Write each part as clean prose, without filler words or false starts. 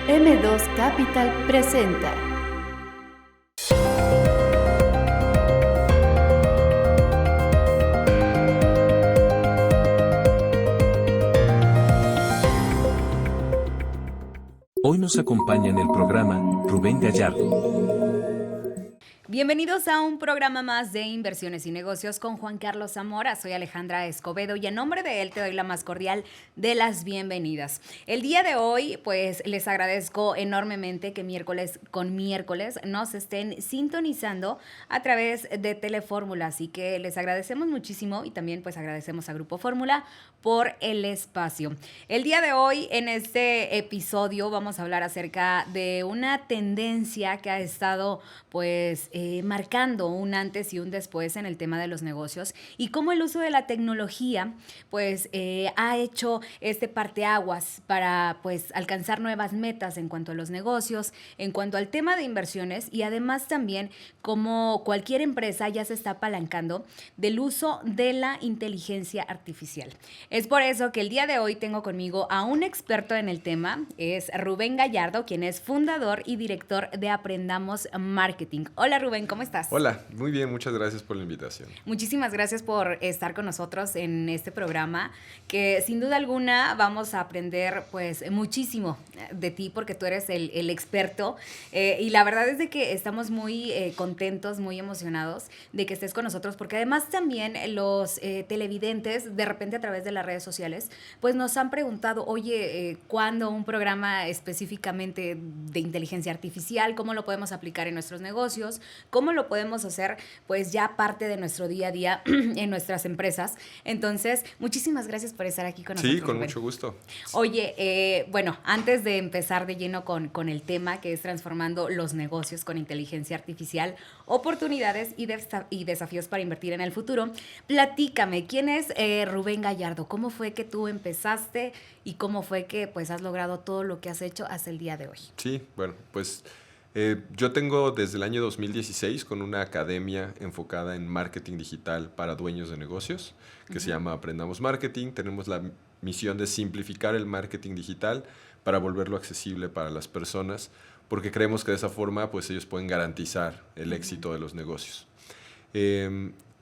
M2 Capital presenta. Hoy nos acompaña en el programa Rubén Gallardo. Bienvenidos a un programa más de Inversiones y Negocios con Juan Carlos Zamora. Soy Alejandra Escobedo y en nombre de él te doy la más cordial de las bienvenidas. El día de hoy, pues les agradezco enormemente que miércoles con miércoles nos estén sintonizando a través de Telefórmula. Así que les agradecemos muchísimo y también pues agradecemos a Grupo Fórmula por el espacio. El día de hoy, en este episodio, vamos a hablar acerca de una tendencia que ha estado pues marcando un antes y un después en el tema de los negocios y cómo el uso de la tecnología pues ha hecho este parteaguas para pues alcanzar nuevas metas en cuanto a los negocios, en cuanto al tema de inversiones y además también como cualquier empresa ya se está apalancando del uso de la inteligencia artificial. Es por eso que el día de hoy tengo conmigo a un experto en el tema, es Rubén Gallardo, quien es fundador y director de Aprendamos Marketing. Hola Rubén, ¿cómo estás? Hola, muy bien, muchas gracias por la invitación. Muchísimas gracias por estar con nosotros en este programa, que sin duda alguna vamos a aprender pues muchísimo de ti porque tú eres el experto y la verdad es de que estamos muy contentos, muy emocionados de que estés con nosotros porque además también los televidentes de repente a través de las redes sociales pues nos han preguntado, oye, ¿cuándo un programa específicamente de inteligencia artificial? ¿Cómo lo podemos aplicar en nuestros negocios? ¿Cómo lo podemos hacer pues ya parte de nuestro día a día en nuestras empresas? Entonces, muchísimas gracias por estar aquí con nosotros. Sí, con Rubén. mucho gusto. Oye, bueno, antes de empezar de lleno con el tema que es transformando los negocios con inteligencia artificial, oportunidades y desafíos para invertir en el futuro, platícame, ¿quién es Rubén Gallardo? ¿Cómo fue que tú empezaste y cómo fue que pues has logrado todo lo que has hecho hasta el día de hoy? Sí, bueno, pues yo tengo desde el año 2016 con una academia enfocada en marketing digital para dueños de negocios, que se llama Aprendamos Marketing. Tenemos la misión de simplificar el marketing digital para volverlo accesible para las personas, porque creemos que de esa forma pues ellos pueden garantizar el éxito de los negocios.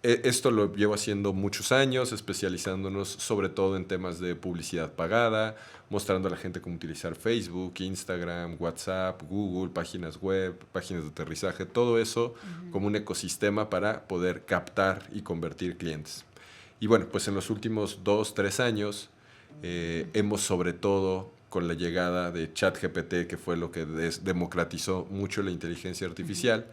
Esto lo llevo haciendo muchos años, especializándonos sobre todo en temas de publicidad pagada, mostrando a la gente cómo utilizar Facebook, Instagram, WhatsApp, Google, páginas web, páginas de aterrizaje, todo eso como un ecosistema para poder captar y convertir clientes. Y bueno, pues en los últimos 2-3 años hemos sobre todo con la llegada de ChatGPT, que fue lo que democratizó mucho la inteligencia artificial,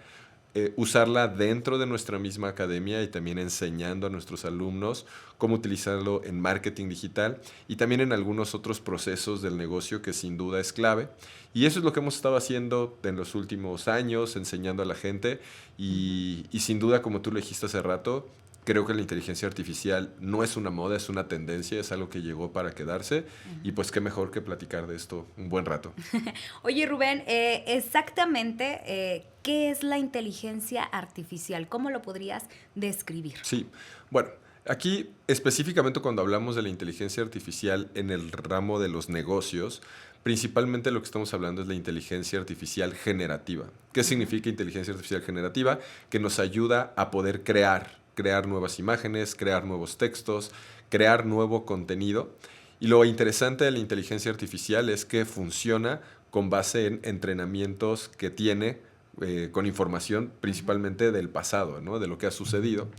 usarla dentro de nuestra misma academia y también enseñando a nuestros alumnos cómo utilizarlo en marketing digital y también en algunos otros procesos del negocio que sin duda es clave. Y eso es lo que hemos estado haciendo en los últimos años, enseñando a la gente y sin duda, como tú lo dijiste hace rato, creo que la inteligencia artificial no es una moda, es una tendencia, es algo que llegó para quedarse y pues qué mejor que platicar de esto un buen rato. Oye Rubén, exactamente, ¿qué es la inteligencia artificial? ¿Cómo lo podrías describir? Sí, bueno, aquí específicamente cuando hablamos de la inteligencia artificial en el ramo de los negocios, principalmente lo que estamos hablando es la inteligencia artificial generativa. ¿Qué significa inteligencia artificial generativa? Que nos ayuda a poder crear nuevas imágenes, crear nuevos textos, crear nuevo contenido. Y lo interesante de la inteligencia artificial es que funciona con base en entrenamientos que tiene con información principalmente del pasado, ¿no? De lo que ha sucedido.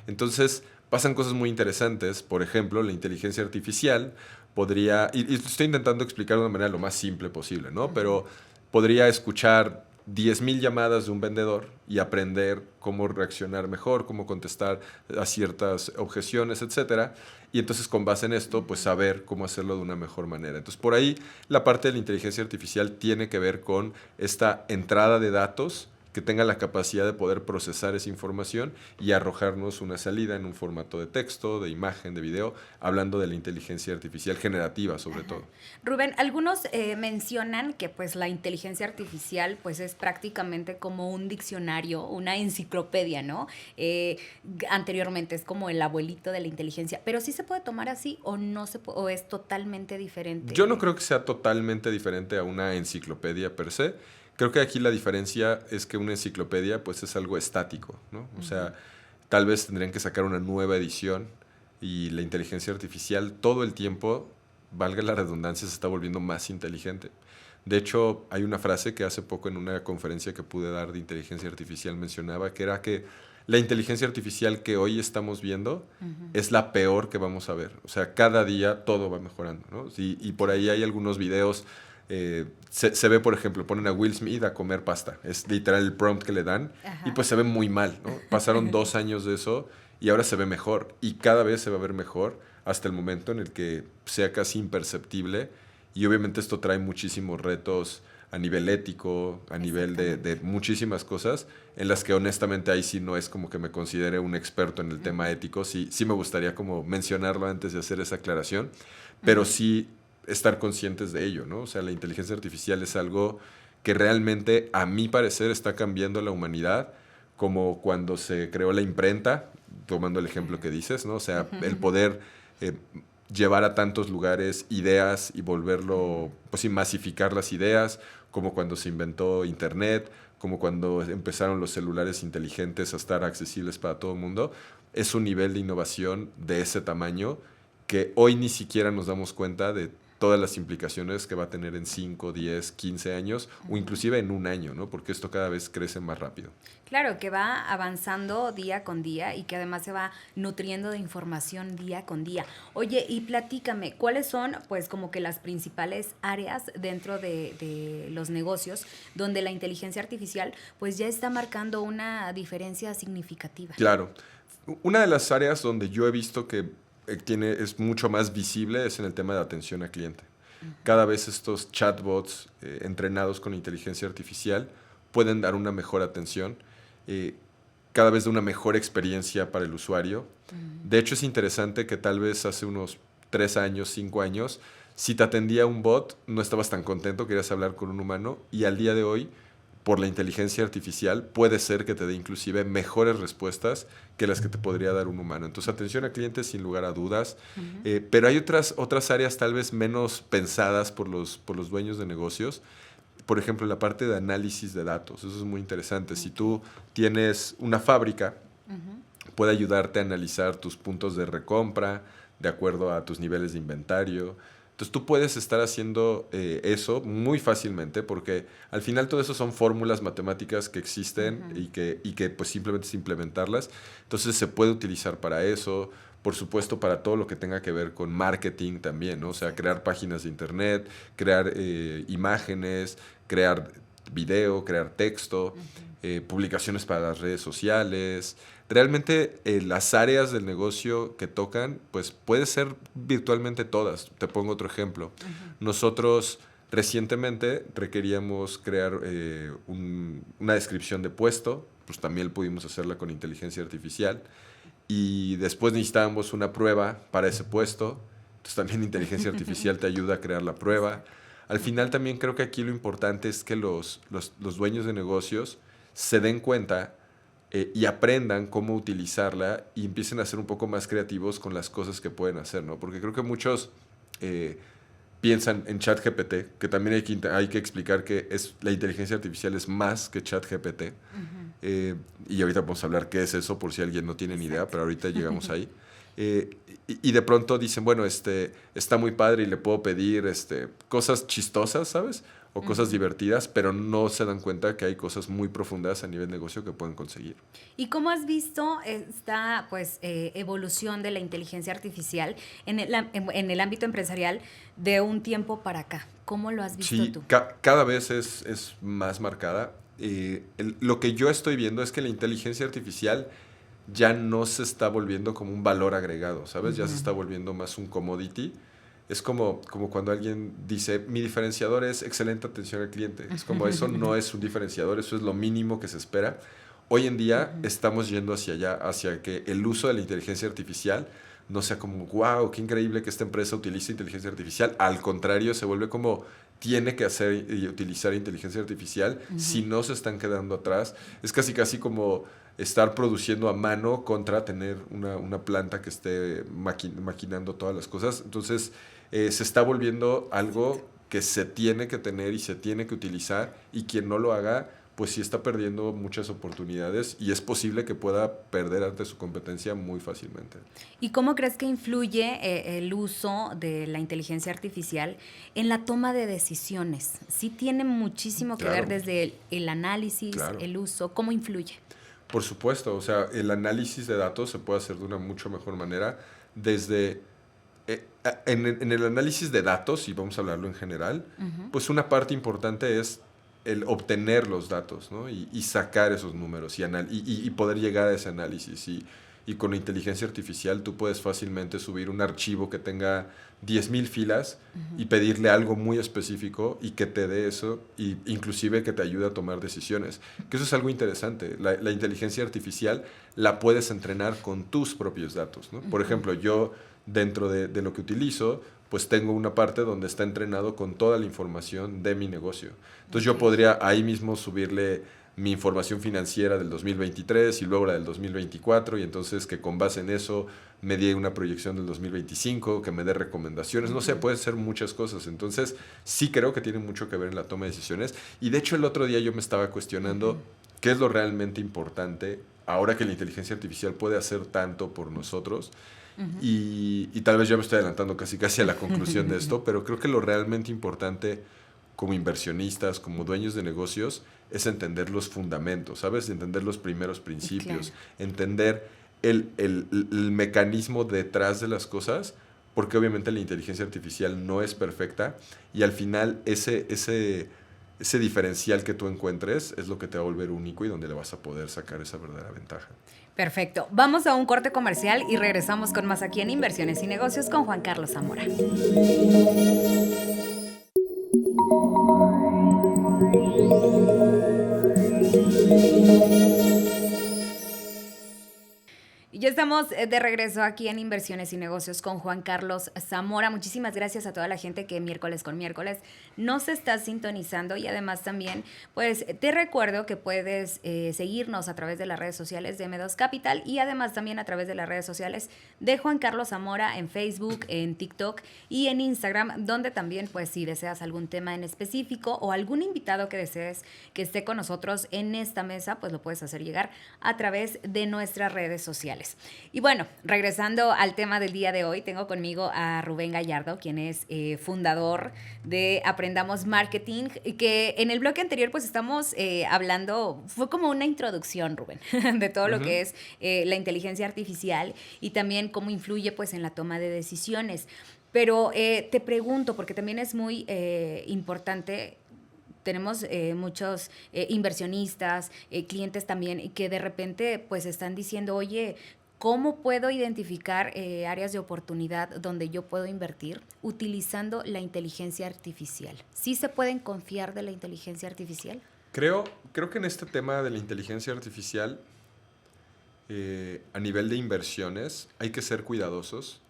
Entonces, pasan cosas muy interesantes. Por ejemplo, la inteligencia artificial podría, y estoy intentando explicar de una manera lo más simple posible, ¿no? Pero podría escuchar 10,000 llamadas de un vendedor y aprender cómo reaccionar mejor, cómo contestar a ciertas objeciones, etcétera. Y entonces, con base en esto, pues saber cómo hacerlo de una mejor manera. Entonces, por ahí, la parte de la inteligencia artificial tiene que ver con esta entrada de datos que tenga la capacidad de poder procesar esa información y arrojarnos una salida en un formato de texto, de imagen, de video, hablando de la inteligencia artificial generativa sobre todo. Rubén, algunos mencionan que pues la inteligencia artificial pues es prácticamente como un diccionario, una enciclopedia, ¿no? Anteriormente es como el abuelito de la inteligencia, pero ¿sí se puede tomar así o no se o es totalmente diferente? Yo no creo que sea totalmente diferente a una enciclopedia per se. Creo que aquí la diferencia es que una enciclopedia pues es algo estático, ¿no? O sea, tal vez tendrían que sacar una nueva edición y la inteligencia artificial todo el tiempo, valga la redundancia, se está volviendo más inteligente. De hecho, hay una frase que hace poco en una conferencia que pude dar de inteligencia artificial mencionaba, que era que la inteligencia artificial que hoy estamos viendo es la peor que vamos a ver. O sea, cada día todo va mejorando, ¿no? Y por ahí hay algunos videos. Se ve, por ejemplo, ponen a Will Smith a comer pasta. Es literal el prompt que le dan. Ajá. Y pues se ve muy mal, ¿no? Pasaron 2 años de eso y ahora se ve mejor. Y cada vez se va a ver mejor hasta el momento en el que sea casi imperceptible. Y obviamente esto trae muchísimos retos a nivel ético, a nivel de muchísimas cosas, en las que honestamente ahí sí no es como que me considere un experto en el tema ético. Sí me gustaría como mencionarlo antes de hacer esa aclaración, pero sí estar conscientes de ello, ¿no? O sea, la inteligencia artificial es algo que realmente, a mi parecer, está cambiando la humanidad, como cuando se creó la imprenta, tomando el ejemplo que dices, ¿no? O sea, el poder llevar a tantos lugares ideas y volverlo, pues sí, masificar las ideas, como cuando se inventó Internet, como cuando empezaron los celulares inteligentes a estar accesibles para todo el mundo. Es un nivel de innovación de ese tamaño que hoy ni siquiera nos damos cuenta de todas las implicaciones que va a tener en 5, 10, 15 años o inclusive en un año, ¿no? Porque esto cada vez crece más rápido. Claro, que va avanzando día con día y que además se va nutriendo de información día con día. Oye, y platícame, ¿cuáles son, pues, como que las principales áreas dentro de los negocios donde la inteligencia artificial, pues, ya está marcando una diferencia significativa? Claro. Una de las áreas donde yo he visto que es mucho más visible es en el tema de atención al cliente. Cada vez estos chatbots entrenados con inteligencia artificial pueden dar una mejor atención, cada vez de una mejor experiencia para el usuario. De hecho, es interesante que tal vez hace unos 3 años, 5 años, si te atendía un bot, no estabas tan contento, querías hablar con un humano, y al día de hoy, por la inteligencia artificial, puede ser que te dé inclusive mejores respuestas que las que te podría dar un humano. Entonces, atención al cliente sin lugar a dudas. Pero hay otras áreas tal vez menos pensadas por los dueños de negocios. Por ejemplo, la parte de análisis de datos. Eso es muy interesante. Si tú tienes una fábrica, puede ayudarte a analizar tus puntos de recompra de acuerdo a tus niveles de inventario. Entonces tú puedes estar haciendo eso muy fácilmente porque al final todo eso son fórmulas matemáticas que existen y que pues simplemente es implementarlas. Entonces se puede utilizar para eso, por supuesto para todo lo que tenga que ver con marketing también, ¿no? O sea, crear páginas de internet, crear imágenes, crear video, crear texto, publicaciones para las redes sociales. Realmente las áreas del negocio que tocan, pues puede ser virtualmente todas. Te pongo otro ejemplo. Nosotros recientemente requeríamos crear una descripción de puesto, pues también pudimos hacerla con inteligencia artificial. Y después necesitábamos una prueba para ese puesto, entonces también inteligencia artificial te ayuda a crear la prueba. Al final también creo que aquí lo importante es que los dueños de negocios se den cuenta y aprendan cómo utilizarla y empiecen a ser un poco más creativos con las cosas que pueden hacer, ¿no? Porque creo que muchos piensan en ChatGPT, que también hay que explicar que la inteligencia artificial es más que ChatGPT. Y ahorita vamos a hablar qué es eso por si alguien no tiene ni idea, pero ahorita llegamos ahí. Y de pronto dicen, bueno, está muy padre y le puedo pedir cosas chistosas, ¿sabes? O cosas divertidas, pero no se dan cuenta que hay cosas muy profundas a nivel negocio que pueden conseguir. ¿Y cómo has visto esta evolución de la inteligencia artificial en el ámbito empresarial de un tiempo para acá? ¿Cómo lo has visto tú? Cada vez es más marcada. Lo que yo estoy viendo es que la inteligencia artificial ya no se está volviendo como un valor agregado, ¿sabes? Ya se está volviendo más un commodity Es como cuando alguien dice, mi diferenciador es excelente atención al cliente. Es como eso no es un diferenciador, eso es lo mínimo que se espera. Hoy en día estamos yendo hacia allá, hacia que el uso de la inteligencia artificial no sea como, wow, qué increíble que esta empresa utilice inteligencia artificial. Al contrario, se vuelve como, tiene que hacer y utilizar inteligencia artificial, si no se están quedando atrás. Es casi como estar produciendo a mano contra tener una planta que esté maquinando todas las cosas. Entonces, se está volviendo algo que se tiene que tener y se tiene que utilizar, y quien no lo haga, pues sí está perdiendo muchas oportunidades, y es posible que pueda perder ante su competencia muy fácilmente. ¿Y cómo crees que influye el uso de la inteligencia artificial en la toma de decisiones? Sí tiene muchísimo que ver desde el análisis, el uso, ¿cómo influye? Por supuesto, o sea, el análisis de datos se puede hacer de una mucho mejor manera desde... en el análisis de datos, y vamos a hablarlo en general, pues una parte importante es el obtener los datos, ¿no? Y sacar esos números y poder llegar a ese análisis. Y con la inteligencia artificial tú puedes fácilmente subir un archivo que tenga 10,000 filas y pedirle algo muy específico y que te dé eso, y inclusive que te ayude a tomar decisiones. Que eso es algo interesante. La inteligencia artificial la puedes entrenar con tus propios datos, ¿no? Por ejemplo, yo dentro de lo que utilizo, pues tengo una parte donde está entrenado con toda la información de mi negocio. Entonces yo podría ahí mismo subirle mi información financiera del 2023 y luego la del 2024, y entonces que con base en eso me dé una proyección del 2025, que me dé recomendaciones, no sé, pueden ser muchas cosas. Entonces sí creo que tiene mucho que ver en la toma de decisiones, y de hecho el otro día yo me estaba cuestionando qué es lo realmente importante ahora que la inteligencia artificial puede hacer tanto por nosotros. Y tal vez ya me estoy adelantando casi a la conclusión de esto, pero creo que lo realmente importante como inversionistas, como dueños de negocios, es entender los fundamentos, ¿sabes? Entender los primeros principios, entender el mecanismo detrás de las cosas, porque obviamente la inteligencia artificial no es perfecta, y al final ese diferencial que tú encuentres es lo que te va a volver único y donde le vas a poder sacar esa verdadera ventaja. Perfecto. Vamos a un corte comercial y regresamos con más aquí en Inversiones y Negocios con Juan Carlos Zamora. Ya estamos de regreso aquí en Inversiones y Negocios con Juan Carlos Zamora. Muchísimas gracias a toda la gente que miércoles con miércoles nos está sintonizando, y además también pues te recuerdo que puedes seguirnos a través de las redes sociales de M2 Capital, y además también a través de las redes sociales de Juan Carlos Zamora en Facebook, en TikTok y en Instagram, donde también pues si deseas algún tema en específico o algún invitado que desees que esté con nosotros en esta mesa, pues lo puedes hacer llegar a través de nuestras redes sociales. Y bueno, regresando al tema del día de hoy, tengo conmigo a Rubén Gallardo, quien es fundador de Aprendamos Marketing, que en el bloque anterior pues estamos hablando, fue como una introducción, Rubén, de todo lo que es la inteligencia artificial y también cómo influye pues en la toma de decisiones. Pero te pregunto, porque también es muy importante. Tenemos muchos inversionistas, clientes también, que de repente pues están diciendo, oye, ¿cómo puedo identificar áreas de oportunidad donde yo puedo invertir utilizando la inteligencia artificial? ¿Sí se pueden confiar de la inteligencia artificial? Creo que en este tema de la inteligencia artificial, a nivel de inversiones, hay que ser cuidadosos,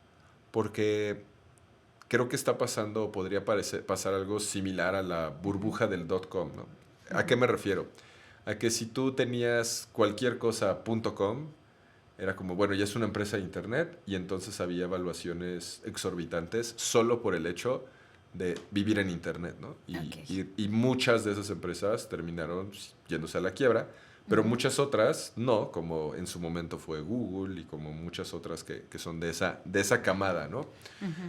porque creo que está pasando, o podría pasar algo similar a la burbuja del .com, ¿no? ¿A qué me refiero? A que si tú tenías cualquier cosa .com, era como, bueno, ya es una empresa de internet, y entonces había evaluaciones exorbitantes solo por el hecho de vivir en internet, ¿no? Y muchas de esas empresas terminaron yéndose a la quiebra, pero muchas otras no, como en su momento fue Google, y como muchas otras que son de esa camada, ¿no?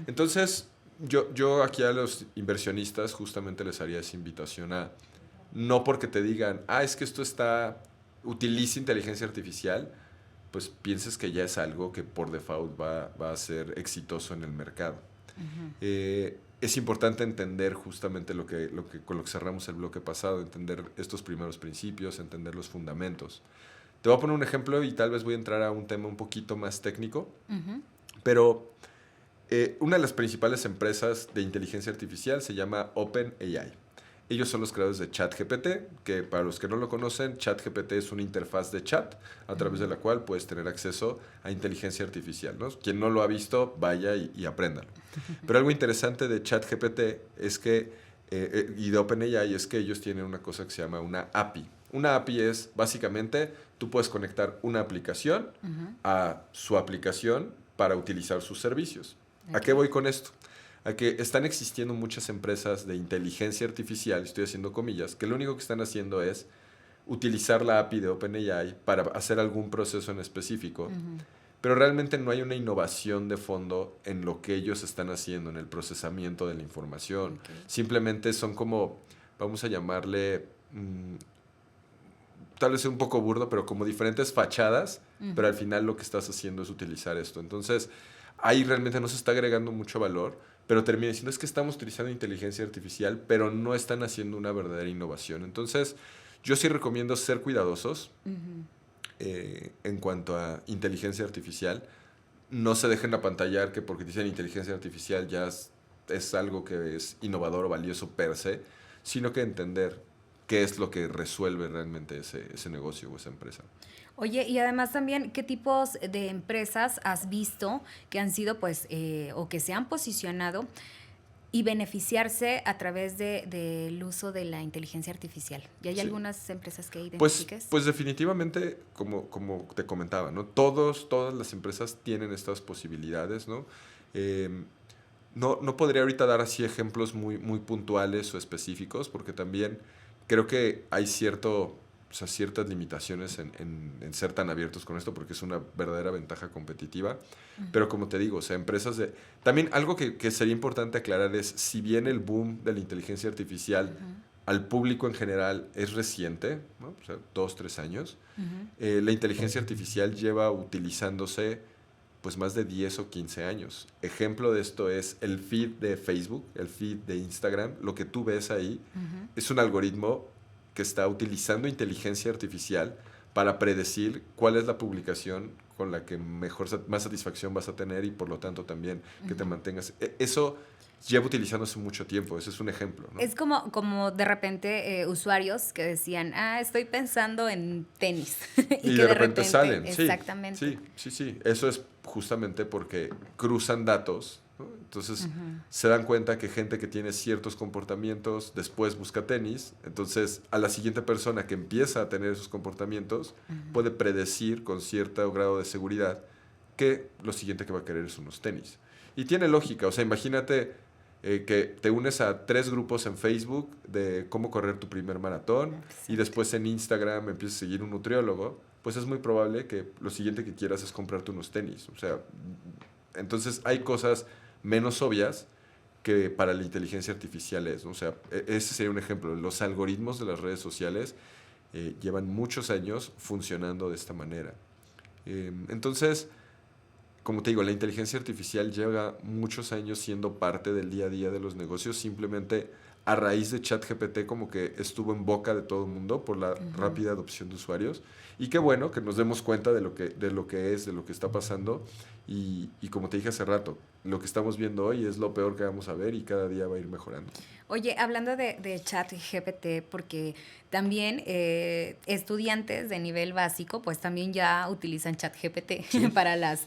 Entonces, yo aquí a los inversionistas justamente les haría esa invitación a, no porque te digan, es que utiliza inteligencia artificial, pues pienses que ya es algo que por default va a ser exitoso en el mercado. Es importante entender justamente con lo que cerramos el bloque pasado, entender estos primeros principios, entender los fundamentos. Te voy a poner un ejemplo y tal vez voy a entrar a un tema un poquito más técnico, pero Una de las principales empresas de inteligencia artificial se llama OpenAI. Ellos son los creadores de ChatGPT, que para los que no lo conocen, ChatGPT es una interfaz de chat a través de la cual puedes tener acceso a inteligencia artificial, ¿no? Quien no lo ha visto, vaya y apréndalo. Pero algo interesante de ChatGPT es que, y de OpenAI, es que ellos tienen una cosa que se llama una API. Una API es, básicamente, tú puedes conectar una aplicación a su aplicación para utilizar sus servicios. ¿A qué voy con esto? A que están existiendo muchas empresas de inteligencia artificial, estoy haciendo comillas, que lo único que están haciendo es utilizar la API de OpenAI para hacer algún proceso en específico, pero realmente no hay una innovación de fondo en lo que ellos están haciendo, en el procesamiento de la información. Simplemente son como, vamos a llamarle, tal vez un poco burdo, pero como diferentes fachadas, pero al final lo que estás haciendo es utilizar esto. Entonces, ahí realmente no se está agregando mucho valor, pero termina diciendo es que estamos utilizando inteligencia artificial, pero no están haciendo una verdadera innovación. Entonces, yo sí recomiendo ser cuidadosos en cuanto a inteligencia artificial. No se dejen apantallar que porque dicen inteligencia artificial ya es algo que es innovador o valioso per se, sino que entender qué es lo que resuelve realmente ese negocio o esa empresa. Oye, y además también, ¿qué tipos de empresas has visto que han sido, pues, o que se han posicionado y beneficiarse a través del uso de la inteligencia artificial? ¿Y hay algunas empresas que identifiques? Pues definitivamente, como te comentaba, ¿no? Todas las empresas tienen estas posibilidades, ¿no? No podría ahorita dar así ejemplos muy, muy puntuales o específicos, porque también creo que hay ciertas limitaciones en ser tan abiertos con esto, porque es una verdadera ventaja competitiva. Pero como te digo, o sea, empresas de... También algo que sería importante aclarar es, si bien el boom de la inteligencia artificial al público en general es reciente, ¿no? O sea, 2-3 años, la inteligencia artificial lleva utilizándose pues más de 10 o 15 años. Ejemplo de esto es el feed de Facebook, el feed de Instagram. Lo que tú ves ahí es un algoritmo que está utilizando inteligencia artificial para predecir cuál es la publicación con la que más satisfacción vas a tener y por lo tanto también que te mantengas. Eso lleva utilizándose mucho tiempo, ese es un ejemplo, ¿no? Es como de repente usuarios que decían, estoy pensando en tenis. y de repente salen. Exactamente. Sí. Eso es justamente porque cruzan datos, ¿no? Entonces se dan cuenta que gente que tiene ciertos comportamientos después busca tenis, entonces a la siguiente persona que empieza a tener esos comportamientos puede predecir con cierto grado de seguridad que lo siguiente que va a querer son unos tenis. Y tiene lógica, o sea, imagínate que te unes a 3 grupos en Facebook de cómo correr tu primer maratón. Exacto. Y después en Instagram empiezas a seguir un nutriólogo, pues es muy probable que lo siguiente que quieras es comprarte unos tenis. O sea, entonces hay cosas menos obvias que para la inteligencia artificial es, ¿no? O sea, ese sería un ejemplo. Los algoritmos de las redes sociales llevan muchos años funcionando de esta manera. Entonces, como te digo, la inteligencia artificial lleva muchos años siendo parte del día a día de los negocios, simplemente a raíz de ChatGPT como que estuvo en boca de todo el mundo por la rápida adopción de usuarios. Y qué bueno que nos demos cuenta de lo que está pasando. Y como te dije hace rato, lo que estamos viendo hoy es lo peor que vamos a ver y cada día va a ir mejorando. Oye, hablando de ChatGPT, porque también estudiantes de nivel básico, pues también ya utilizan ChatGPT para las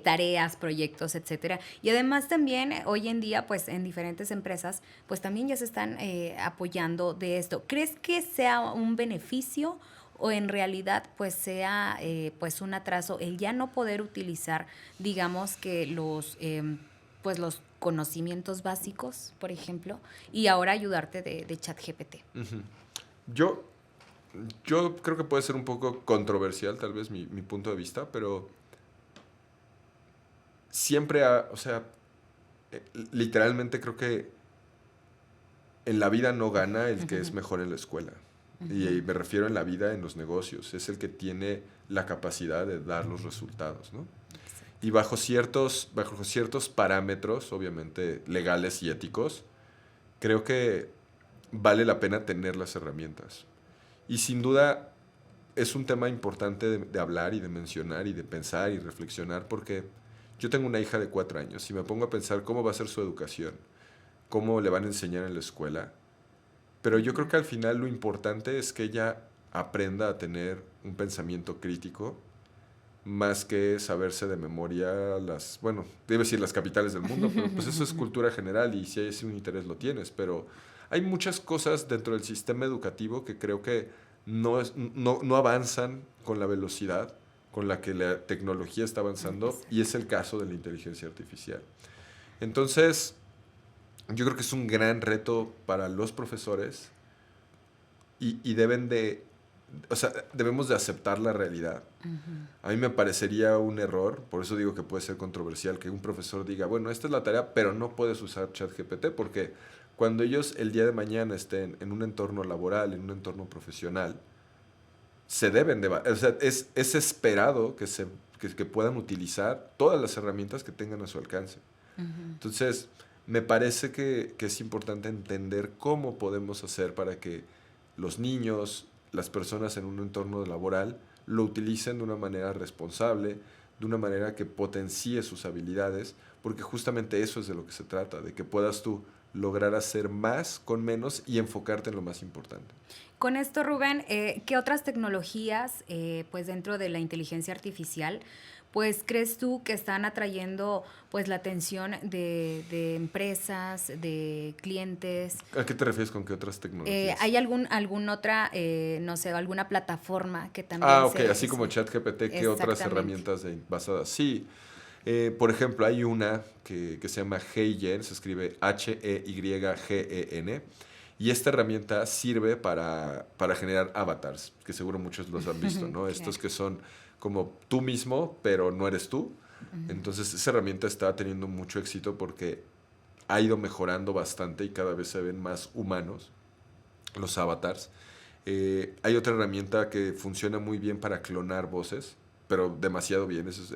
tareas, proyectos, etcétera. Y además también hoy en día, pues en diferentes empresas, pues también ya se están apoyando de esto. ¿Crees que sea un beneficio o en realidad pues sea pues un atraso el ya no poder utilizar, digamos que los conocimientos básicos, por ejemplo, y ahora ayudarte de ChatGPT? Yo creo que puede ser un poco controversial tal vez mi punto de vista, pero siempre literalmente creo que en la vida no gana el que es mejor en la escuela. Y me refiero en la vida, en los negocios. Es el que tiene la capacidad de dar los resultados, ¿no? Exacto. Y bajo ciertos parámetros, obviamente legales y éticos, creo que vale la pena tener las herramientas. Y sin duda es un tema importante de hablar y de mencionar y de pensar y reflexionar, porque yo tengo una hija de 4 años y me pongo a pensar cómo va a ser su educación, cómo le van a enseñar en la escuela, pero yo creo que al final lo importante es que ella aprenda a tener un pensamiento crítico más que saberse de memoria debe decir las capitales del mundo, pero pues eso es cultura general y si hay ese un interés lo tienes, pero hay muchas cosas dentro del sistema educativo que creo que no avanzan con la velocidad con la que la tecnología está avanzando y es el caso de la inteligencia artificial. Entonces, yo creo que es un gran reto para los profesores y debemos de aceptar la realidad. A mí me parecería un error, por eso digo que puede ser controversial, que un profesor diga, bueno, esta es la tarea, pero no puedes usar ChatGPT, porque cuando ellos el día de mañana estén en un entorno laboral, en un entorno profesional, es esperado que puedan utilizar todas las herramientas que tengan a su alcance. Entonces, me parece que es importante entender cómo podemos hacer para que los niños, las personas en un entorno laboral, lo utilicen de una manera responsable, de una manera que potencie sus habilidades, porque justamente eso es de lo que se trata, de que puedas tú lograr hacer más con menos y enfocarte en lo más importante. Con esto, Rubén, ¿qué otras tecnologías, pues dentro de la inteligencia artificial, pues crees tú que están atrayendo pues la atención de empresas, de clientes? ¿A qué te refieres con qué otras tecnologías? ¿Hay alguna otra, no sé, alguna plataforma que también así como ChatGPT, ¿qué otras herramientas basadas? Sí, por ejemplo, hay una que se llama HeyGen, se escribe HEYGEN, y esta herramienta sirve para generar avatars, que seguro muchos los han visto, ¿no? Estos que son como tú mismo, pero no eres tú. Entonces, esa herramienta está teniendo mucho éxito porque ha ido mejorando bastante y cada vez se ven más humanos los avatars. Hay otra herramienta que funciona muy bien para clonar voces, pero demasiado bien. Es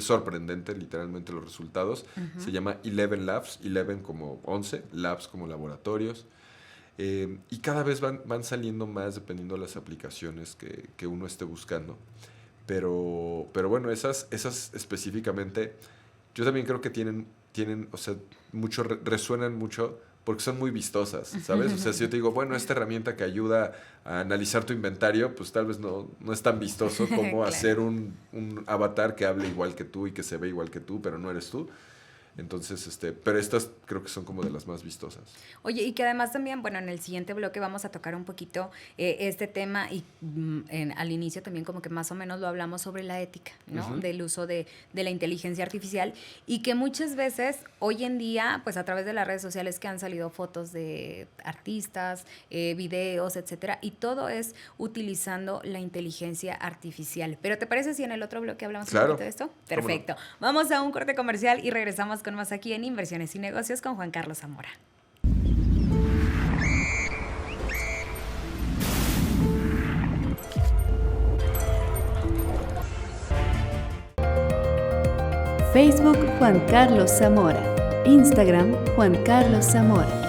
sorprendente, literalmente, los resultados. Se llama 11 Labs, 11 como 11, Labs como laboratorios. Y cada vez van saliendo más dependiendo de las aplicaciones que uno esté buscando. Pero bueno, esas específicamente, yo también creo que tienen o sea, resuenan mucho porque son muy vistosas, ¿sabes? O sea, si yo te digo, bueno, esta herramienta que ayuda a analizar tu inventario, pues tal vez no es tan vistoso como claro, hacer un avatar que hable igual que tú y que se ve igual que tú, pero no eres tú. Entonces, pero estas creo que son como de las más vistosas. Oye, y que además también, bueno, en el siguiente bloque vamos a tocar un poquito este tema y al inicio también como que más o menos lo hablamos sobre la ética, ¿no? Del uso de la inteligencia artificial y que muchas veces hoy en día, pues a través de las redes sociales que han salido fotos de artistas, videos, etcétera, y todo es utilizando la inteligencia artificial. Pero ¿te parece si en el otro bloque hablamos un poquito de esto? Perfecto. Vamos a un corte comercial y regresamos con más aquí en Inversiones y Negocios con Juan Carlos Zamora. Facebook Juan Carlos Zamora. Instagram Juan Carlos Zamora.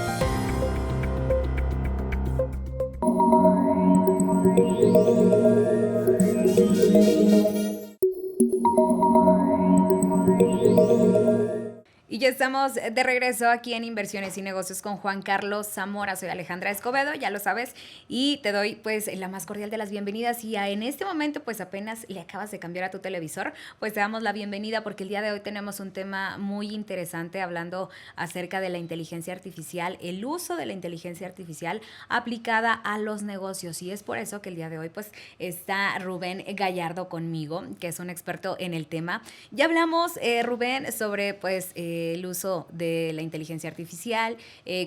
Y ya estamos de regreso aquí en Inversiones y Negocios con Juan Carlos Zamora. Soy Alejandra Escobedo, ya lo sabes, y te doy pues la más cordial de las bienvenidas. Y en este momento pues apenas le acabas de cambiar a tu televisor, pues te damos la bienvenida porque el día de hoy tenemos un tema muy interesante hablando acerca de la inteligencia artificial, el uso de la inteligencia artificial aplicada a los negocios. Y es por eso que el día de hoy pues está Rubén Gallardo conmigo, que es un experto en el tema. Ya hablamos, Rubén, sobre pues el uso de la inteligencia artificial,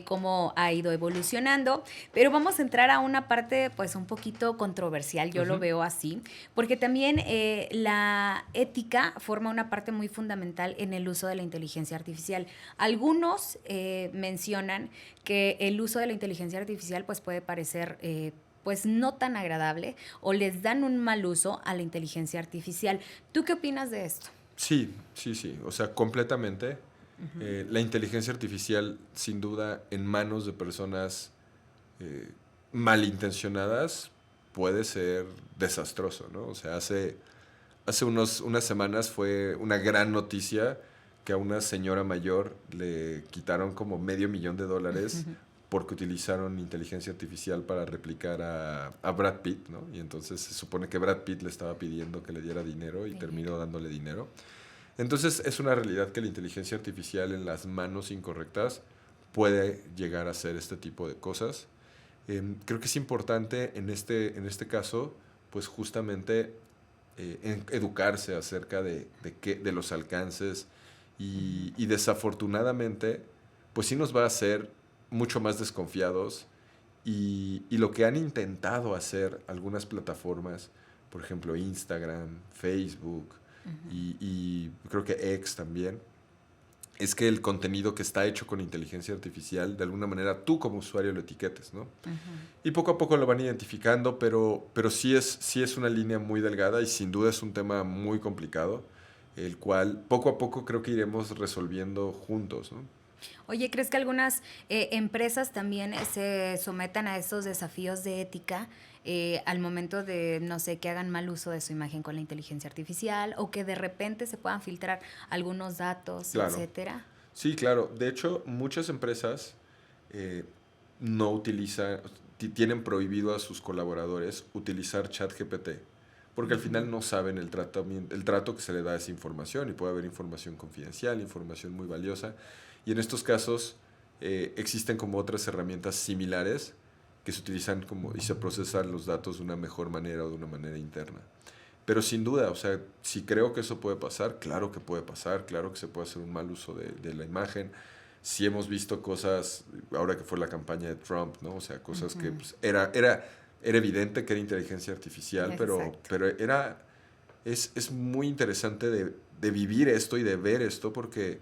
cómo ha ido evolucionando, pero vamos a entrar a una parte pues un poquito controversial, yo lo veo así, porque también la ética forma una parte muy fundamental en el uso de la inteligencia artificial. Algunos mencionan que el uso de la inteligencia artificial pues puede parecer pues no tan agradable o les dan un mal uso a la inteligencia artificial. ¿Tú qué opinas de esto? Sí, o sea, completamente. La inteligencia artificial, sin duda, en manos de personas malintencionadas, puede ser desastroso, ¿no? O sea, hace unas semanas fue una gran noticia que a una señora mayor le quitaron como $500,000 porque utilizaron inteligencia artificial para replicar a Brad Pitt, ¿no? Y entonces se supone que Brad Pitt le estaba pidiendo que le diera dinero y terminó dándole dinero. Entonces es una realidad que la inteligencia artificial en las manos incorrectas puede llegar a hacer este tipo de cosas. Creo que es importante en este caso, pues justamente educarse acerca de los alcances y desafortunadamente, pues sí nos va a hacer mucho más desconfiados y lo que han intentado hacer algunas plataformas, por ejemplo Instagram, Facebook y creo que X también, es que el contenido que está hecho con inteligencia artificial, de alguna manera tú como usuario lo etiquetes, ¿no? Y poco a poco lo van identificando, pero sí es una línea muy delgada y sin duda es un tema muy complicado, el cual poco a poco creo que iremos resolviendo juntos, ¿no? Oye, ¿crees que algunas empresas también se sometan a estos desafíos de ética al momento de, no sé, que hagan mal uso de su imagen con la inteligencia artificial o que de repente se puedan filtrar algunos datos, Claro. etcétera? Sí, claro. De hecho, muchas empresas no utilizan, tienen prohibido a sus colaboradores utilizar ChatGPT, porque al final no saben el trato que se le da a esa información y puede haber información confidencial, información muy valiosa. Y en estos casos existen como otras herramientas similares que se utilizan y se procesan los datos de una mejor manera o de una manera interna. Pero sin duda, o sea, si creo que eso puede pasar, claro que puede pasar, claro que se puede hacer un mal uso de la imagen. Sí hemos visto cosas, ahora que fue la campaña de Trump, ¿no? O sea, cosas que pues, era evidente que era inteligencia artificial, pero es muy interesante de vivir esto y de ver esto porque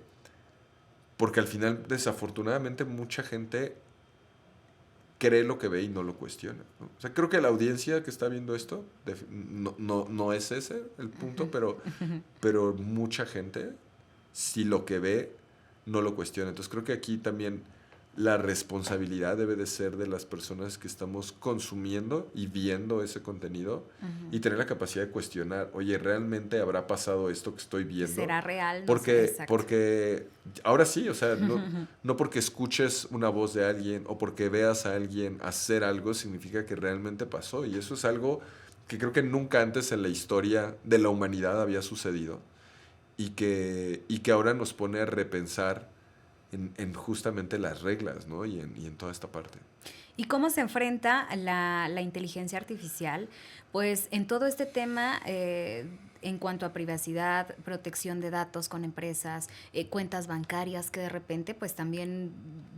al final, desafortunadamente, mucha gente cree lo que ve y no lo cuestiona, ¿no? O sea, creo que la audiencia que está viendo esto no es ese el punto, pero mucha gente, si lo que ve, no lo cuestiona. Entonces creo que aquí también la responsabilidad debe de ser de las personas que estamos consumiendo y viendo ese contenido y tener la capacidad de cuestionar, oye, ¿realmente habrá pasado esto que estoy viendo? ¿Será real? No Porque, sé, exacto. porque ahora sí, o sea, no porque escuches una voz de alguien o porque veas a alguien hacer algo significa que realmente pasó. Y eso es algo que creo que nunca antes en la historia de la humanidad había sucedido y que ahora nos pone a repensar en justamente las reglas, ¿no? Y en toda esta parte. ¿Y cómo se enfrenta la inteligencia artificial? Pues en todo este tema, en cuanto a privacidad, protección de datos con empresas, cuentas bancarias que de repente, pues también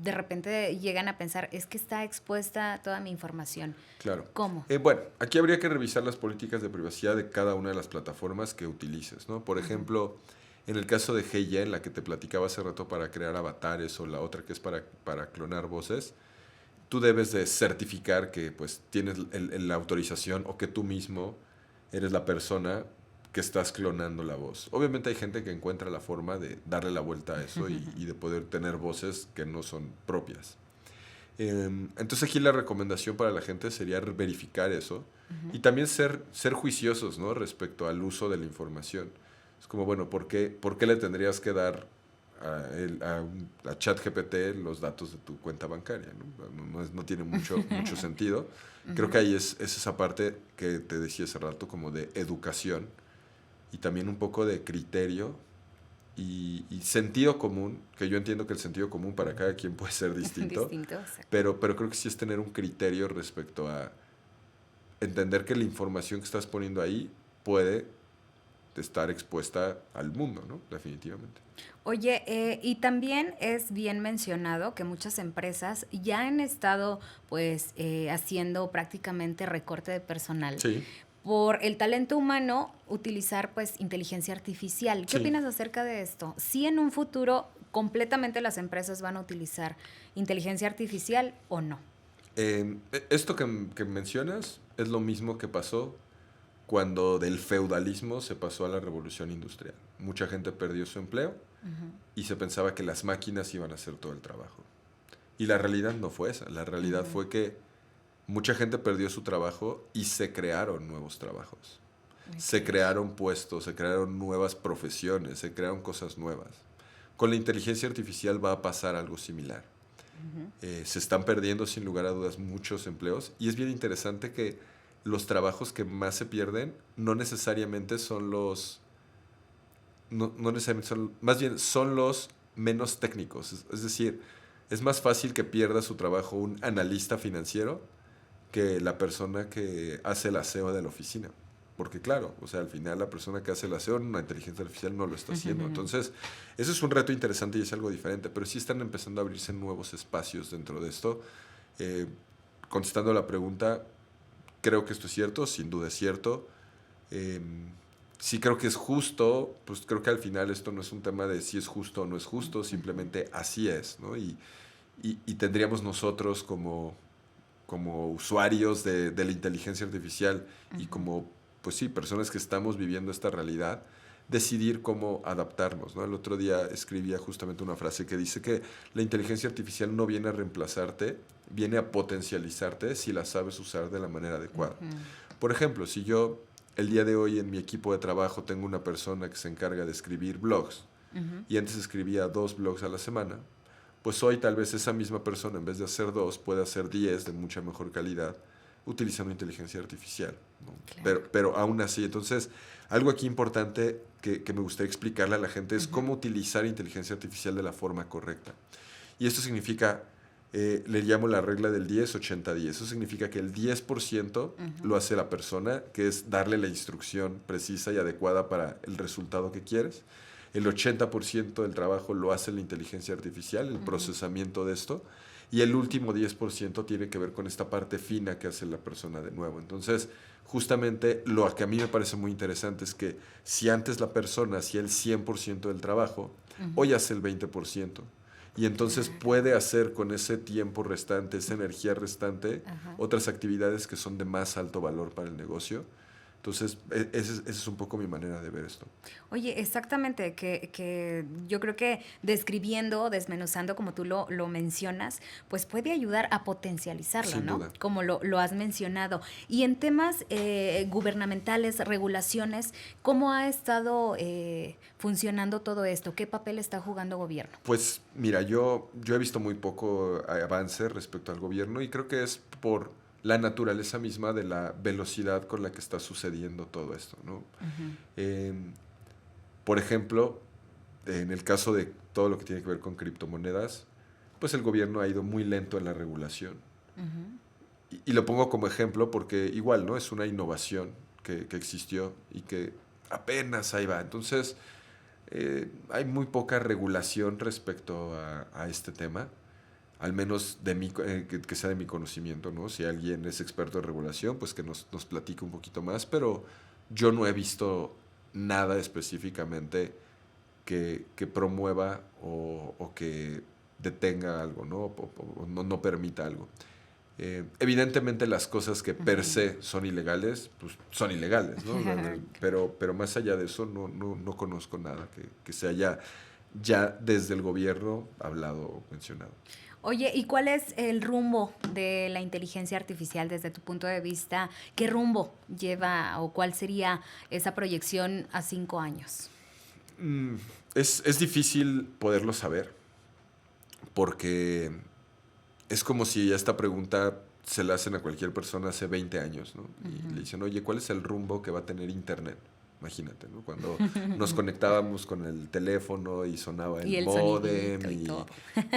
de repente llegan a pensar, es que está expuesta toda mi información. Claro. ¿Cómo? Bueno, aquí habría que revisar las políticas de privacidad de cada una de las plataformas que utilices, ¿no? Por ejemplo, en el caso de Heya, en la que te platicaba hace rato para crear avatares, o la otra que es para clonar voces, tú debes de certificar que pues tienes la autorización o que tú mismo eres la persona que estás clonando la voz. Obviamente hay gente que encuentra la forma de darle la vuelta a eso y de poder tener voces que no son propias. Entonces aquí la recomendación para la gente sería verificar eso y también ser juiciosos, ¿no? Respecto al uso de la información. Es como, bueno, ¿por qué le tendrías que dar a ChatGPT los datos de tu cuenta bancaria? No tiene mucho sentido. Creo que ahí es esa parte que te decía hace rato, como de educación y también un poco de criterio y sentido común, que yo entiendo que el sentido común para cada quien puede ser distinto, pero creo que sí es tener un criterio respecto a entender que la información que estás poniendo ahí puede estar expuesta al mundo, ¿no? Definitivamente. Oye, y también es bien mencionado que muchas empresas ya han estado pues haciendo prácticamente recorte de personal. Sí. Por el talento humano, utilizar pues inteligencia artificial. ¿Qué opinas acerca de esto? ¿Sí en un futuro completamente las empresas van a utilizar inteligencia artificial o no? Esto que mencionas es lo mismo que pasó cuando del feudalismo se pasó a la revolución industrial. Mucha gente perdió su empleo y se pensaba que las máquinas iban a hacer todo el trabajo. Y la realidad no fue esa. La realidad fue que mucha gente perdió su trabajo y se crearon nuevos trabajos. Se crearon puestos, se crearon nuevas profesiones, se crearon cosas nuevas. Con la inteligencia artificial va a pasar algo similar. Se están perdiendo sin lugar a dudas muchos empleos y es bien interesante que los trabajos que más se pierden no necesariamente son los... No necesariamente son... Más bien son los menos técnicos. Es decir, es más fácil que pierda su trabajo un analista financiero que la persona que hace el aseo de la oficina. Porque claro, o sea, al final la persona que hace el aseo en una inteligencia artificial no lo está haciendo. Entonces, eso es un reto interesante y es algo diferente, pero sí están empezando a abrirse nuevos espacios dentro de esto. Contestando la pregunta, creo que esto es cierto, sin duda es cierto. Sí creo que es justo, pues creo que al final esto no es un tema de si es justo o no es justo, simplemente así es, ¿no? Y tendríamos nosotros como usuarios de la inteligencia artificial y como, pues sí, personas que estamos viviendo esta realidad, decidir cómo adaptarnos, ¿no? El otro día escribía justamente una frase que dice que la inteligencia artificial no viene a reemplazarte, viene a potencializarte si la sabes usar de la manera adecuada. Por ejemplo, si yo el día de hoy en mi equipo de trabajo tengo una persona que se encarga de escribir blogs y antes escribía 2 blogs a la semana, pues hoy tal vez esa misma persona en vez de hacer 2 puede hacer 10 de mucha mejor calidad utilizando inteligencia artificial, ¿no? Claro. Pero aún así, entonces, algo aquí importante que me gustaría explicarle a la gente es cómo utilizar inteligencia artificial de la forma correcta. Y esto significa, le llamo la regla del 10-80-10. Eso significa que el 10% lo hace la persona, que es darle la instrucción precisa y adecuada para el resultado que quieres. El 80% del trabajo lo hace la inteligencia artificial, el procesamiento de esto. Y el último 10% tiene que ver con esta parte fina que hace la persona de nuevo. Entonces, justamente lo que a mí me parece muy interesante es que si antes la persona hacía el 100% del trabajo, hoy hace el 20%. Y entonces puede hacer con ese tiempo restante, esa energía restante, otras actividades que son de más alto valor para el negocio. Entonces, esa es un poco mi manera de ver esto. Oye, exactamente, que yo creo que describiendo, desmenuzando como tú lo mencionas, pues puede ayudar a potencializarlo, Sin ¿no? duda. Como lo has mencionado. Y en temas gubernamentales, regulaciones, ¿cómo ha estado funcionando todo esto? ¿Qué papel está jugando gobierno? Pues mira, yo he visto muy poco avance respecto al gobierno y creo que es por la naturaleza misma de la velocidad con la que está sucediendo todo esto, ¿no? Por ejemplo, en el caso de todo lo que tiene que ver con criptomonedas, pues el gobierno ha ido muy lento en la regulación. Y lo pongo como ejemplo porque igual, ¿no? Es una innovación que existió y que apenas ahí va. Entonces, hay muy poca regulación respecto a este tema. Al menos que sea de mi conocimiento, ¿no? Si alguien es experto en regulación, pues que nos platique un poquito más, pero yo no he visto nada específicamente que promueva o que detenga algo, ¿no? O no permita algo. Evidentemente las cosas que per se son ilegales, pues son ilegales, ¿no? Pero más allá de eso no conozco nada que se haya ya desde el gobierno hablado o mencionado. Oye, ¿y cuál es el rumbo de la inteligencia artificial desde tu punto de vista? ¿Qué rumbo lleva o cuál sería esa proyección a 5 años? Es difícil poderlo saber porque es como si esta pregunta se la hacen a cualquier persona hace 20 años, ¿no? Y le dicen, oye, ¿cuál es el rumbo que va a tener Internet? Imagínate, ¿no? Cuando nos conectábamos con el teléfono y sonaba el módem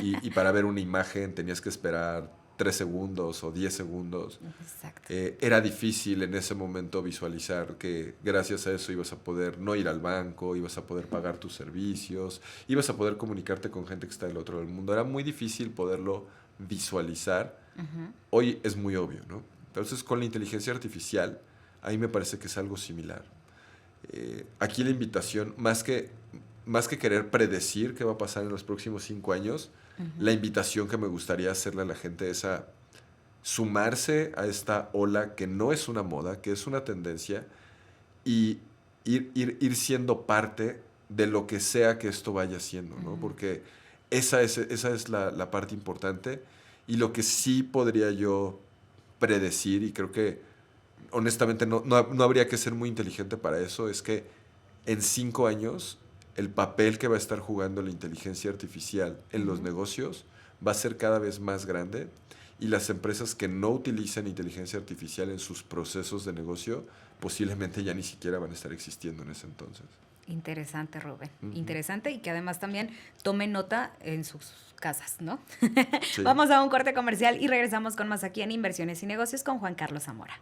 y para ver una imagen tenías que esperar 3 segundos o 10 segundos. Exacto. Era difícil en ese momento visualizar que gracias a eso ibas a poder no ir al banco, ibas a poder pagar tus servicios, ibas a poder comunicarte con gente que está del otro lado del mundo. Era muy difícil poderlo visualizar. Hoy es muy obvio, ¿no? Entonces, con la inteligencia artificial, a mí me parece que es algo similar. Aquí la invitación, más que querer predecir qué va a pasar en los próximos 5 años, la invitación que me gustaría hacerle a la gente es a sumarse a esta ola que no es una moda, que es una tendencia, y ir siendo parte de lo que sea que esto vaya siendo, ¿no? Porque esa es la parte importante, y lo que sí podría yo predecir, y creo que honestamente no habría que ser muy inteligente para eso, es que en 5 años el papel que va a estar jugando la inteligencia artificial en los negocios va a ser cada vez más grande y las empresas que no utilizan inteligencia artificial en sus procesos de negocio posiblemente ya ni siquiera van a estar existiendo en ese entonces. Interesante, Rubén. Interesante y que además también tome nota en sus casas, ¿no? Sí. Vamos a un corte comercial y regresamos con más aquí en Inversiones y Negocios con Juan Carlos Zamora.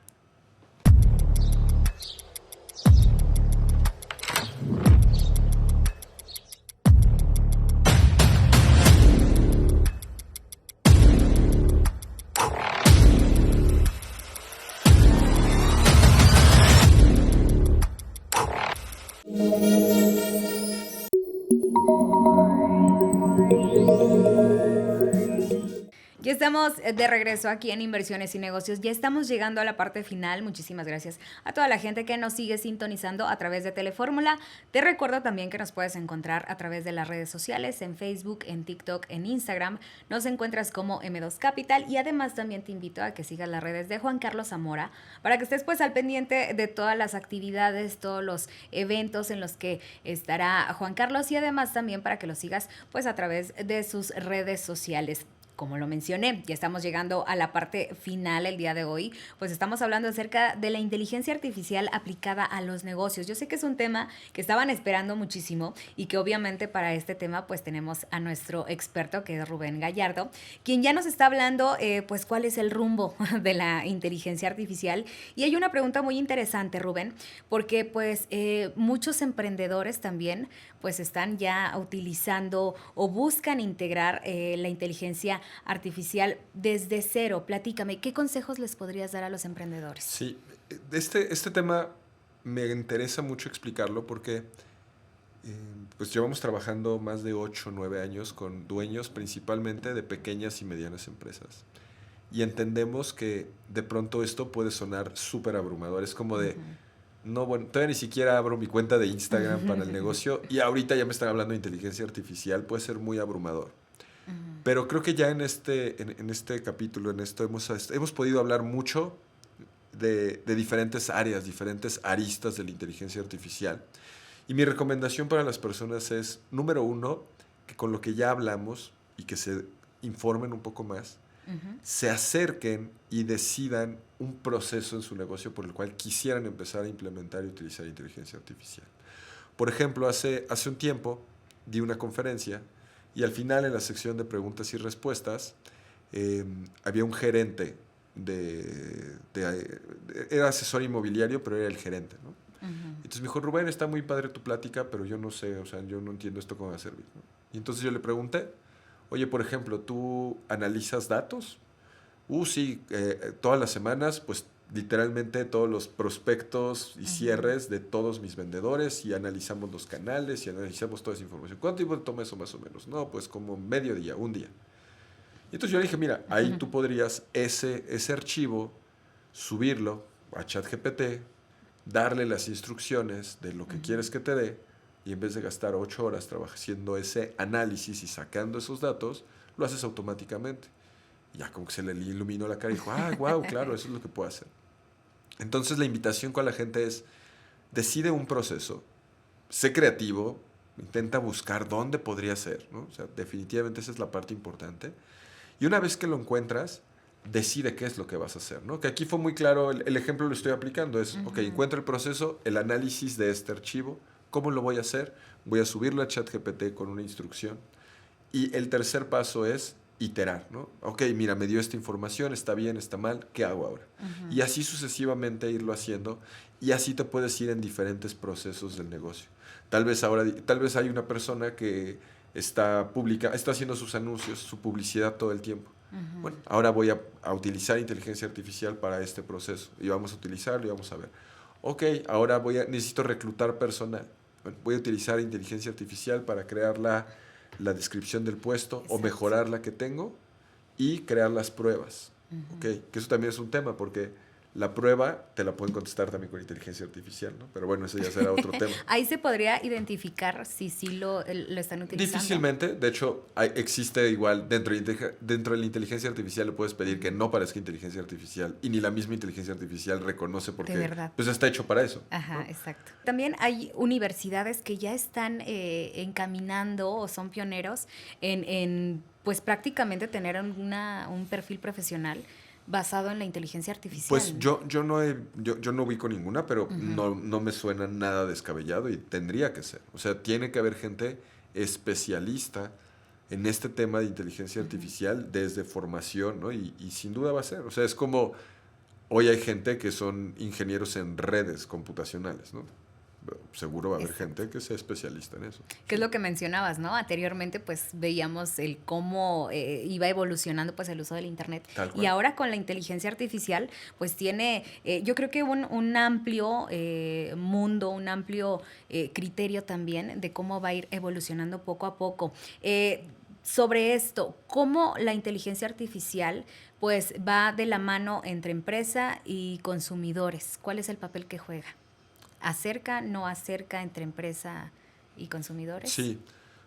Ya estamos de regreso aquí en Inversiones y Negocios. Ya estamos llegando a la parte final. Muchísimas gracias a toda la gente que nos sigue sintonizando a través de Telefórmula. Te recuerdo también que nos puedes encontrar a través de las redes sociales, en Facebook, en TikTok, en Instagram. Nos encuentras como M2 Capital y además también te invito a que sigas las redes de Juan Carlos Zamora para que estés pues al pendiente de todas las actividades, todos los eventos en los que estará Juan Carlos y además también para que lo sigas pues a través de sus redes sociales. Como lo mencioné, ya estamos llegando a la parte final el día de hoy, pues estamos hablando acerca de la inteligencia artificial aplicada a los negocios. Yo sé que es un tema que estaban esperando muchísimo y que obviamente para este tema pues tenemos a nuestro experto que es Rubén Gallardo, quien ya nos está hablando pues cuál es el rumbo de la inteligencia artificial. Y hay una pregunta muy interesante, Rubén, porque pues muchos emprendedores también pues están ya utilizando o buscan integrar la inteligencia artificial desde cero. Platícame, ¿qué consejos les podrías dar a los emprendedores? Sí, este tema me interesa mucho explicarlo porque pues llevamos trabajando más de 8 o 9 años con dueños principalmente de pequeñas y medianas empresas. Y entendemos que de pronto esto puede sonar súper abrumador. Es como de, no, bueno, todavía ni siquiera abro mi cuenta de Instagram para el negocio y ahorita ya me están hablando de inteligencia artificial. Puede ser muy abrumador. Pero creo que ya en este capítulo, en esto hemos podido hablar mucho de diferentes áreas, diferentes aristas de la inteligencia artificial. Y mi recomendación para las personas es, número uno, que con lo que ya hablamos y que se informen un poco más, se acerquen y decidan un proceso en su negocio por el cual quisieran empezar a implementar y utilizar inteligencia artificial. Por ejemplo, hace un tiempo di una conferencia y al final, en la sección de preguntas y respuestas, había un gerente era asesor inmobiliario, pero era el gerente, ¿no? Entonces me dijo, Rubén, está muy padre tu plática, pero yo no sé, o sea, yo no entiendo esto cómo va a servir, ¿no? Y entonces yo le pregunté, oye, por ejemplo, ¿tú analizas datos? Sí, todas las semanas, pues literalmente todos los prospectos y cierres de todos mis vendedores y analizamos los canales y analizamos toda esa información. ¿Cuánto tiempo toma eso más o menos? No, pues como medio día, un día. Y entonces yo le dije, mira, ahí tú podrías ese archivo, subirlo a ChatGPT, darle las instrucciones de lo que quieres que te dé y en vez de gastar 8 horas haciendo ese análisis y sacando esos datos, lo haces automáticamente. Ya como que se le iluminó la cara y dijo, wow, claro, eso es lo que puedo hacer. Entonces la invitación con la gente es, decide un proceso, sé creativo, intenta buscar dónde podría ser, ¿no? O sea, definitivamente esa es la parte importante. Y una vez que lo encuentras, decide qué es lo que vas a hacer, ¿no? Que aquí fue muy claro, el ejemplo lo estoy aplicando, es, ok, encuentro el proceso, el análisis de este archivo, ¿cómo lo voy a hacer? Voy a subirlo a ChatGPT con una instrucción. Y el tercer paso es iterar, ¿no? Ok, mira, me dio esta información, está bien, está mal, ¿qué hago ahora? Y así sucesivamente irlo haciendo y así te puedes ir en diferentes procesos del negocio. Tal vez hay una persona que está haciendo sus anuncios, su publicidad todo el tiempo. Bueno, ahora voy a utilizar inteligencia artificial para este proceso y vamos a utilizarlo y vamos a ver. Ok, ahora necesito reclutar personal. Bueno, voy a utilizar inteligencia artificial para crear la descripción del puesto. Exacto. O mejorar la que tengo y crear las pruebas. Okay, que eso también es un tema porque La prueba te la pueden contestar también con inteligencia artificial, ¿no? Pero bueno, eso ya será otro tema. Ahí se podría identificar si sí lo están utilizando. Difícilmente, de hecho, existe igual, dentro de la inteligencia artificial le puedes pedir que no parezca inteligencia artificial y ni la misma inteligencia artificial reconoce porque pues está hecho para eso. Ajá, ¿no? exacto. También hay universidades que ya están encaminando o son pioneros en pues prácticamente tener un perfil profesional basado en la inteligencia artificial. Pues yo no ubico ninguna, pero no me suena nada descabellado y tendría que ser. O sea, tiene que haber gente especialista en este tema de inteligencia artificial desde formación, ¿no? Y sin duda va a ser. O sea, es como hoy hay gente que son ingenieros en redes computacionales, ¿no? Seguro va a haber gente que sea especialista en eso. Que es lo que mencionabas, ¿no? Anteriormente, pues, veíamos el cómo iba evolucionando, pues, el uso del Internet. Y ahora con la inteligencia artificial, pues, tiene, yo creo que un amplio mundo, un amplio criterio también de cómo va a ir evolucionando poco a poco. Sobre esto, cómo la inteligencia artificial, pues, va de la mano entre empresa y consumidores. ¿Cuál es el papel que juega? ¿Acerca, no acerca entre empresa y consumidores? Sí.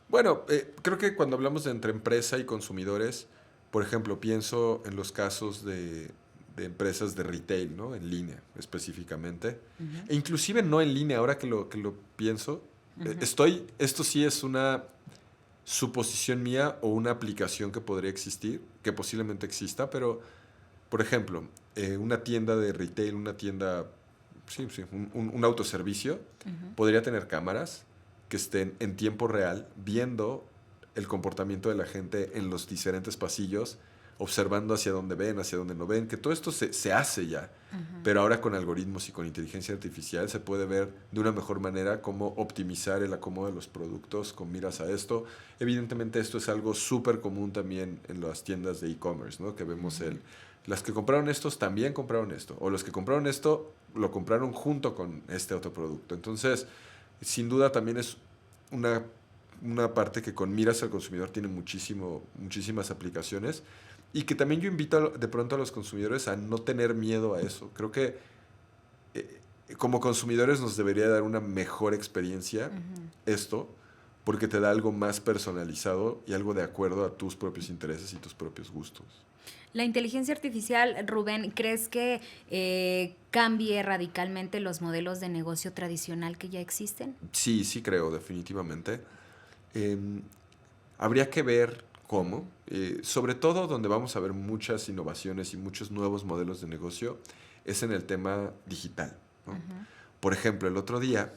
Bueno, creo que cuando hablamos de entre empresa y consumidores, por ejemplo, pienso en los casos de empresas de retail, ¿no? En línea, específicamente. E inclusive no en línea, ahora que lo pienso. Esto sí es una suposición mía o una aplicación que podría existir, que posiblemente exista, pero, por ejemplo, una tienda de retail, una tienda... Sí, un autoservicio podría tener cámaras que estén en tiempo real viendo el comportamiento de la gente en los diferentes pasillos, observando hacia dónde ven, hacia dónde no ven, que todo esto se hace ya, pero ahora con algoritmos y con inteligencia artificial se puede ver de una mejor manera cómo optimizar el acomodo de los productos con miras a esto. Evidentemente esto es algo súper común también en las tiendas de e-commerce, ¿no? Que vemos las que compraron estos también compraron esto, o los que compraron esto lo compraron junto con este otro producto. Entonces, sin duda también es una parte que con miras al consumidor tiene muchísimas aplicaciones y que también yo invito de pronto a los consumidores a no tener miedo a eso. Creo que como consumidores nos debería dar una mejor experiencia esto, porque te da algo más personalizado y algo de acuerdo a tus propios intereses y tus propios gustos. La inteligencia artificial, Rubén, ¿crees que cambie radicalmente los modelos de negocio tradicional que ya existen? Sí creo, definitivamente. Habría que ver cómo. Sobre todo donde vamos a ver muchas innovaciones y muchos nuevos modelos de negocio es en el tema digital, ¿no? Por ejemplo, el otro día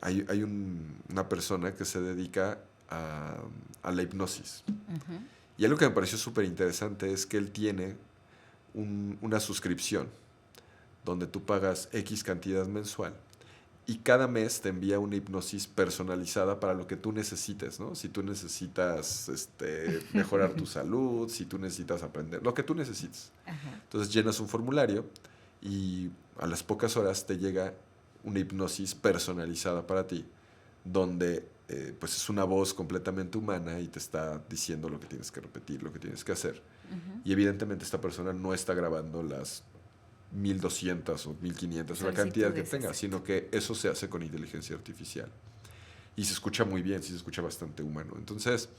hay una persona que se dedica a la hipnosis. Y algo que me pareció súper interesante es que él tiene una suscripción donde tú pagas X cantidad mensual y cada mes te envía una hipnosis personalizada para lo que tú necesites, ¿no? Si tú necesitas mejorar tu salud, si tú necesitas aprender, lo que tú necesites. Entonces llenas un formulario y a las pocas horas te llega una hipnosis personalizada para ti, donde pues es una voz completamente humana y te está diciendo lo que tienes que repetir, lo que tienes que hacer. Y evidentemente esta persona no está grabando las 1,200 o 1,500 o la cantidad que tenga, sino que eso se hace con inteligencia artificial. Y se escucha muy bien, sí se escucha bastante humano. Entonces,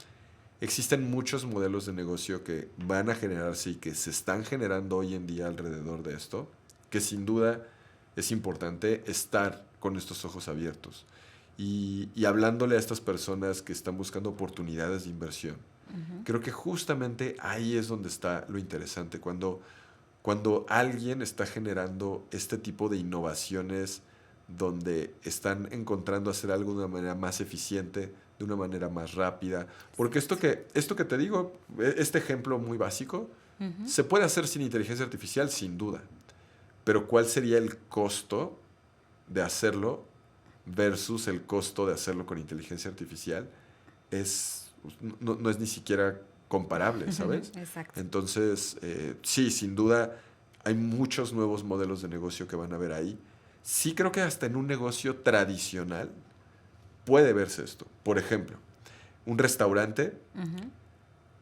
existen muchos modelos de negocio que van a generarse y que se están generando hoy en día alrededor de esto, que sin duda es importante estar con estos ojos abiertos. Y hablándole a estas personas que están buscando oportunidades de inversión. Creo que justamente ahí es donde está lo interesante, cuando alguien está generando este tipo de innovaciones donde están encontrando hacer algo de una manera más eficiente, de una manera más rápida. Porque esto que te digo, este ejemplo muy básico, se puede hacer sin inteligencia artificial, sin duda. Pero ¿cuál sería el costo de hacerlo versus el costo de hacerlo con inteligencia artificial? No es ni siquiera comparable, ¿sabes? Exacto. Entonces, sí, sin duda, hay muchos nuevos modelos de negocio que van a ver ahí. Sí creo que hasta en un negocio tradicional puede verse esto. Por ejemplo, un restaurante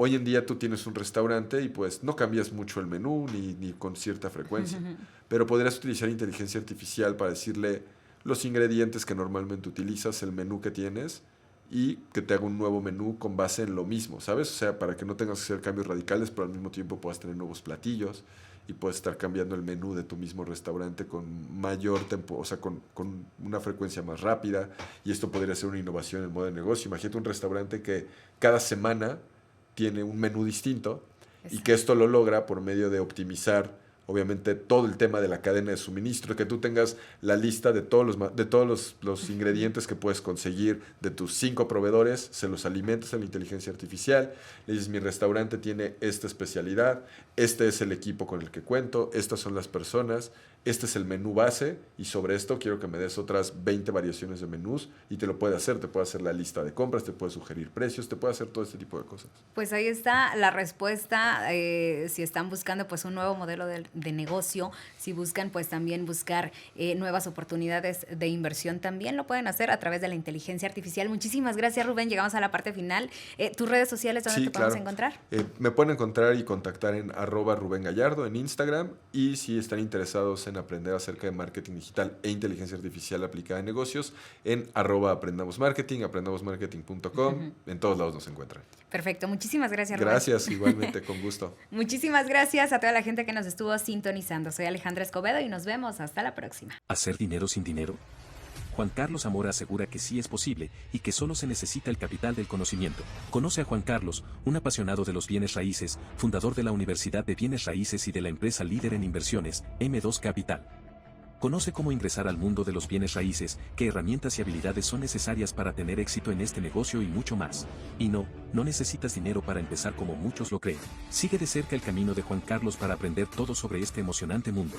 hoy en día tú tienes un restaurante y pues no cambias mucho el menú ni con cierta frecuencia, pero podrías utilizar inteligencia artificial para decirle los ingredientes que normalmente utilizas, el menú que tienes y que te haga un nuevo menú con base en lo mismo, ¿sabes? O sea, para que no tengas que hacer cambios radicales, pero al mismo tiempo puedas tener nuevos platillos y puedes estar cambiando el menú de tu mismo restaurante con mayor tiempo, o sea, con una frecuencia más rápida, y esto podría ser una innovación en el modo de negocio. Imagínate un restaurante que cada semana tiene un menú distinto. Exacto. Y que esto lo logra por medio de optimizar, obviamente, todo el tema de la cadena de suministro, que tú tengas la lista de todos los ingredientes que puedes conseguir de tus 5 proveedores, se los alimentas a la inteligencia artificial, le dices, mi restaurante tiene esta especialidad, este es el equipo con el que cuento, estas son las personas, este es el menú base, y sobre esto quiero que me des otras 20 variaciones de menús, y te lo puede hacer la lista de compras, te puede sugerir precios, te puede hacer todo este tipo de cosas. Pues ahí está la respuesta, si están buscando pues un nuevo modelo de negocio, si buscan pues también buscar nuevas oportunidades de inversión, también lo pueden hacer a través de la inteligencia artificial. Muchísimas gracias, Rubén, llegamos a la parte final. ¿Tus redes sociales dónde te podemos encontrar? Me pueden encontrar y contactar en @RubénGallardo en Instagram, y si están interesados en aprender acerca de marketing digital e inteligencia artificial aplicada en negocios, en @aprendamosmarketing, aprendamosmarketing.com, en todos lados nos encuentran. Perfecto, muchísimas gracias, Rubén. Gracias, igualmente, con gusto. Muchísimas gracias a toda la gente que nos estuvo sintonizando. Soy Alejandra Escobedo y nos vemos hasta la próxima. ¿Hacer dinero sin dinero? Juan Carlos Zamora asegura que sí es posible y que solo se necesita el capital del conocimiento. Conoce a Juan Carlos, un apasionado de los bienes raíces, fundador de la Universidad de Bienes Raíces y de la empresa líder en inversiones, M2 Capital. Conoce cómo ingresar al mundo de los bienes raíces, qué herramientas y habilidades son necesarias para tener éxito en este negocio y mucho más. Y no necesitas dinero para empezar como muchos lo creen. Sigue de cerca el camino de Juan Carlos para aprender todo sobre este emocionante mundo.